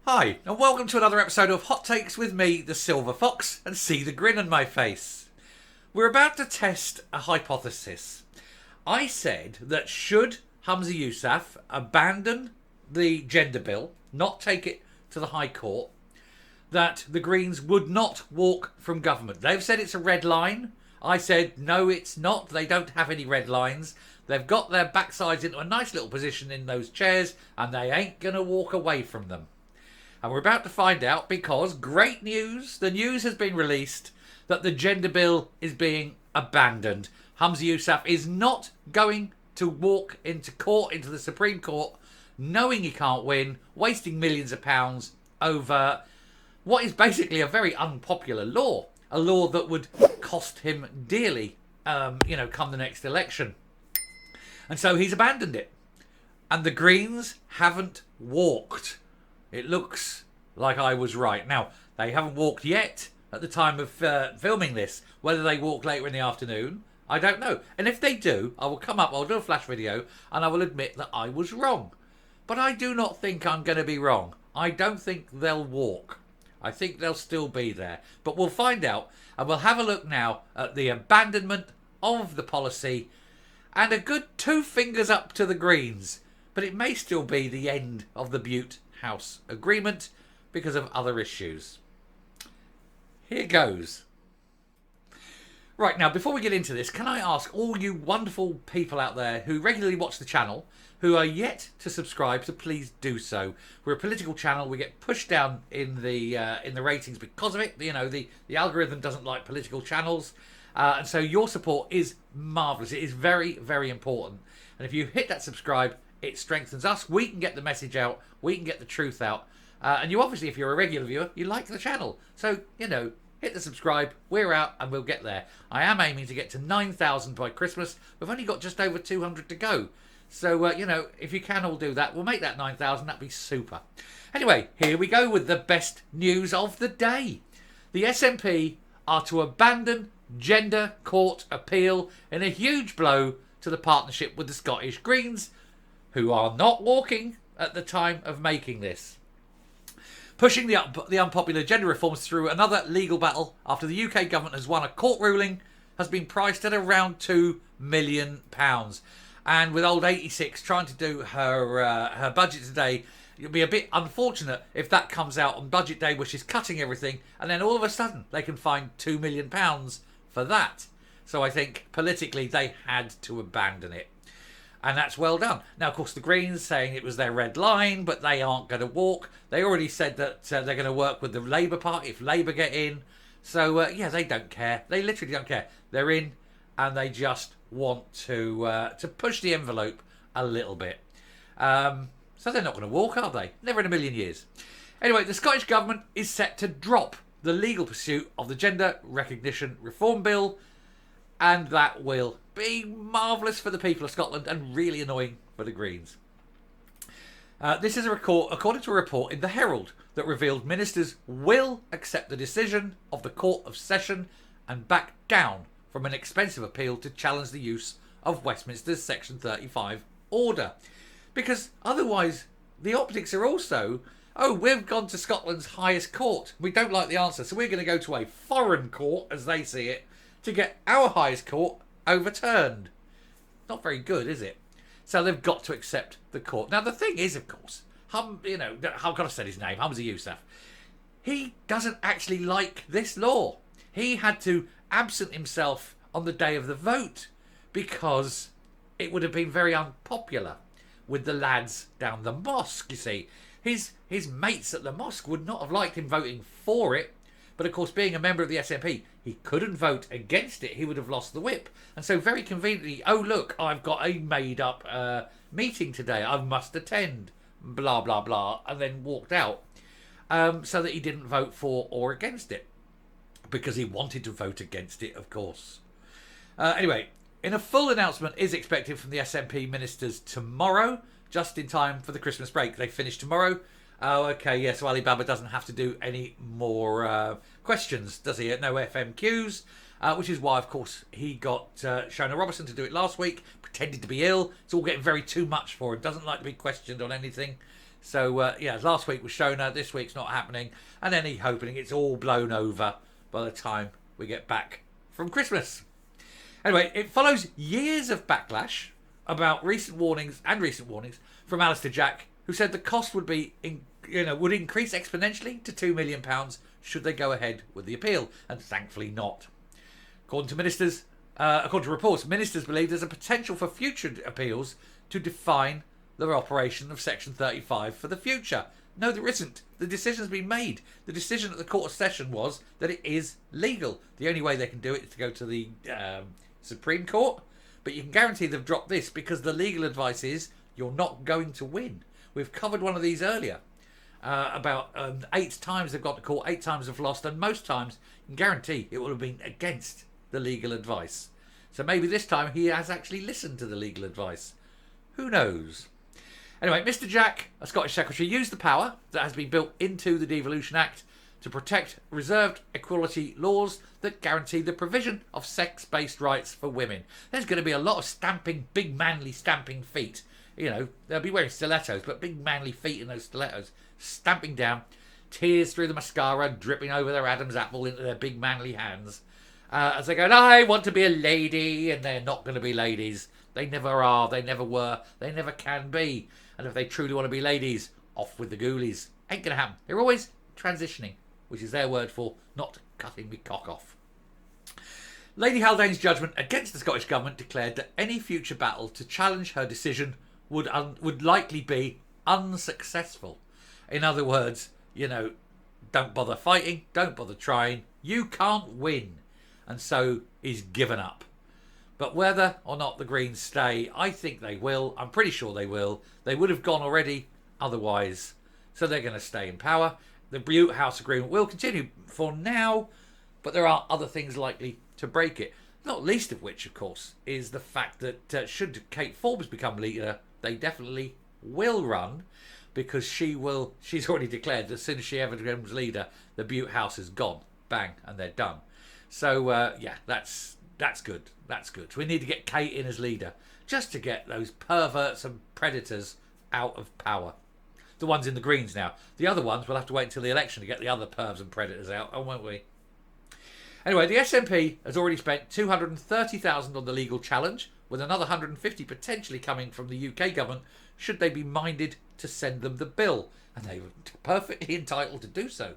Hi, and welcome to another episode of Hot Takes with me, the Silver Fox, and see the grin on my face. We're about to test a hypothesis. I said that should Humza Yousaf abandon the gender bill, not take it to the High Court, that the Greens would not walk from government. They've said it's a red line. I said, no, it's not. They don't have any red lines. They've got their backsides into a nice little position in those chairs, and they ain't going to walk away from them. And we're about to find out because great news, the news has been released that the gender bill is being abandoned. Humza Yousaf is not going to walk into court, into the Supreme Court, knowing he can't win, wasting millions of pounds over what is basically a very unpopular law. A law that would cost him dearly, come the next election. And so he's abandoned it. And the Greens haven't walked. It looks like I was right. Now, they haven't walked yet at the time of filming this. Whether they walk later in the afternoon, I don't know. And if they do, I will come up, I'll do a flash video, and I will admit that I was wrong. But I do not think I'm going to be wrong. I don't think they'll walk. I think they'll still be there. But we'll find out, and we'll have a look now at the abandonment of the policy, and a good 2 fingers up to the Greens. But it may still be the end of the Butte House agreement because of other issues. Here goes. Right, now, before we get into this, can I ask all you wonderful people out there who regularly watch the channel, who are yet to subscribe, to please do so. We're a political channel. We get pushed down in the ratings because of it. You know, the algorithm doesn't like political channels. And so your support is marvellous. It is very, very important. And if you hit that subscribe, it strengthens us. We can get the message out. We can get the truth out. And you obviously, if you're a regular viewer, you like the channel. So, hit the subscribe. We're out and we'll get there. I am aiming to get to 9,000 by Christmas. We've only got just over 200 to go. So, if you can all do that, we'll make that 9,000. That'd be super. Anyway, here we go with the best news of the day. The SNP are to abandon gender court appeal in a huge blow to the partnership with the Scottish Greens, who are not walking at the time of making this. Pushing the unpopular gender reforms through another legal battle after the UK government has won a court ruling has been priced at around £2 million. And with old 86 trying to do her budget today, it'll be a bit unfortunate if that comes out on budget day where she's cutting everything and then all of a sudden they can find £2 million for that. So I think politically they had to abandon it. And that's well done. Now, of course, the Greens saying it was their red line, but they aren't going to walk. They already said that they're going to work with the Labour Party if Labour get in. So, they don't care. They literally don't care. They're in and they just want to push the envelope a little bit. So they're not going to walk, are they? Never in a million years. Anyway, the Scottish Government is set to drop the legal pursuit of the Gender Recognition Reform Bill, and that will be marvellous for the people of Scotland and really annoying for the Greens. This is according to a report in the Herald that revealed ministers will accept the decision of the Court of Session and back down from an expensive appeal to challenge the use of Westminster's Section 35 order. Because otherwise, the optics are also, we've gone to Scotland's highest court. We don't like the answer, so we're going to go to a foreign court, as they see it, to get our highest court overturned. Not very good, is it? So they've got to accept the court. Now, the thing is, of course, I've got to say his name, Humza Yousaf. He doesn't actually like this law. He had to absent himself on the day of the vote because it would have been very unpopular with the lads down the mosque, you see. His mates at the mosque would not have liked him voting for it, but of course, being a member of the SNP, he couldn't vote against it. He would have lost the whip. And so very conveniently, look, I've got a made-up meeting today. I must attend, blah, blah, blah, and then walked out so that he didn't vote for or against it because he wanted to vote against it, of course. Anyway, a full announcement is expected from the SNP ministers tomorrow, just in time for the Christmas break. They finish tomorrow. Oh, okay, yeah, so Ali Baba doesn't have to do any more questions, does he? No FMQs, which is why, of course, he got Shona Robertson to do it last week, pretended to be ill. It's all getting very too much for him. Doesn't like to be questioned on anything. So, yeah, last week was Shona, this week's not happening, and any hoping it's all blown over by the time we get back from Christmas. Anyway, it follows years of backlash about recent warnings from Alistair Jack, who said the cost would would increase exponentially to £2 million should they go ahead with the appeal, and thankfully not. According to reports, ministers believe there's a potential for future appeals to define the operation of Section 35 for the future. No, there isn't. The decision's been made. The decision at the Court of Session was that it is legal. The only way they can do it is to go to the Supreme Court. But you can guarantee they've dropped this because the legal advice is you're not going to win. We've covered one of these earlier. About 8 times they've got to court, 8 times they've lost, and most times you can guarantee it will have been against the legal advice. So maybe this time he has actually listened to the legal advice. Who knows? Anyway, Mr. Jack, a Scottish secretary, used the power that has been built into the Devolution Act to protect reserved equality laws that guarantee the provision of sex-based rights for women. There's going to be a lot of stamping, big manly stamping feet. You know, they'll be wearing stilettos, but big manly feet in those stilettos, stamping down, tears through the mascara, dripping over their Adam's apple into their big manly hands. As they go, I want to be a lady, and they're not going to be ladies. They never are, they never were, they never can be. And if they truly want to be ladies, off with the ghoulies. Ain't going to happen. They're always transitioning, which is their word for not cutting me cock off. Lady Haldane's judgment against the Scottish Government declared that any future battle to challenge her decision would likely be unsuccessful. In other words, don't bother fighting, don't bother trying, you can't win. And so is given up. But whether or not the Greens stay, I think they will. I'm pretty sure they will. They would have gone already otherwise. So they're going to stay in power. The Bute House Agreement will continue for now, but there are other things likely to break it. Not least of which, of course, is the fact that should Kate Forbes become leader, they definitely will run, because she's already declared that as soon as she ever becomes leader, the Bute House is gone. Bang, and they're done. So, yeah, that's good. That's good. We need to get Kate in as leader, just to get those perverts and predators out of power. The ones in the Greens now. The other ones, we'll have to wait until the election to get the other pervs and predators out, won't we? Anyway, the SNP has already spent $230,000 on the legal challenge, with another $150,000 potentially coming from the UK government, should they be minded to send them the bill. And they were perfectly entitled to do so.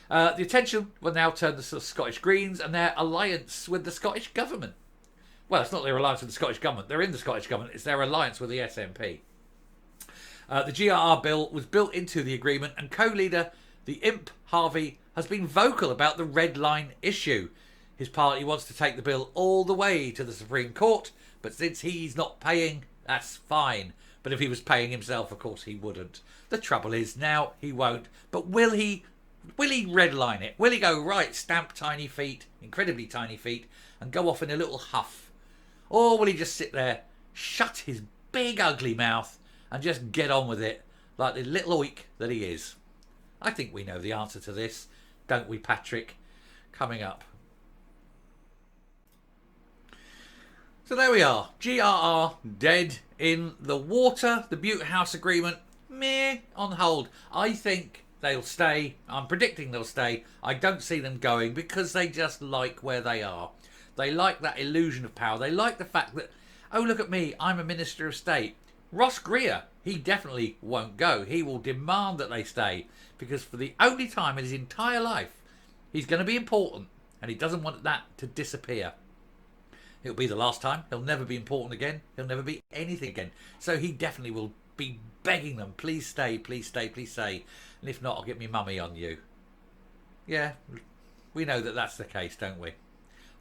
The attention will now turn to the Scottish Greens and their alliance with the Scottish Government. Well, it's not their alliance with the Scottish Government. They're in the Scottish Government. It's their alliance with the SNP. The GRR bill was built into the agreement, and co-leader, the Imp Harvey, has been vocal about the red line issue. His party wants to take the bill all the way to the Supreme Court, but since he's not paying, that's fine. But if he was paying himself, of course he wouldn't. The trouble is now he won't. But will he redline it? Will he go, right, stamp tiny feet, incredibly tiny feet, and go off in a little huff? Or will he just sit there, shut his big ugly mouth, and just get on with it like the little oik that he is? I think we know the answer to this, don't we, Patrick? Coming up. So there we are. GRR dead in the water. The Bute House Agreement, meh, on hold. I think they'll stay. I'm predicting they'll stay. I don't see them going because they just like where they are. They like that illusion of power. They like the fact that, oh, look at me, I'm a Minister of State. Ross Greer, he definitely won't go. He will demand that they stay because for the only time in his entire life, he's going to be important and he doesn't want that to disappear. It'll be the last time. He'll never be important again. He'll never be anything again. So he definitely will be begging them, please stay, please stay, please stay. And if not, I'll get me mummy on you. Yeah, we know that that's the case, don't we?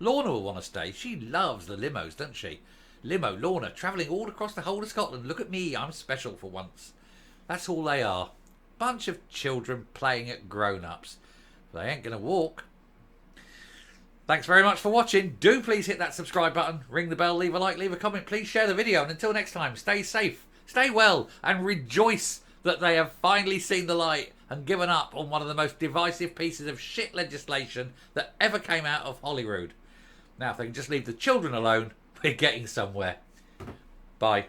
Lorna will want to stay. She loves the limos, doesn't she? Limo, Lorna, travelling all across the whole of Scotland. Look at me, I'm special for once. That's all they are. Bunch of children playing at grown-ups. They ain't going to walk. Thanks very much for watching. Do please hit that subscribe button, ring the bell, leave a like, leave a comment. Please share the video. And until next time, stay safe, stay well, and rejoice that they have finally seen the light and given up on one of the most divisive pieces of shit legislation that ever came out of Holyrood. Now, if they can just leave the children alone, we're getting somewhere. Bye.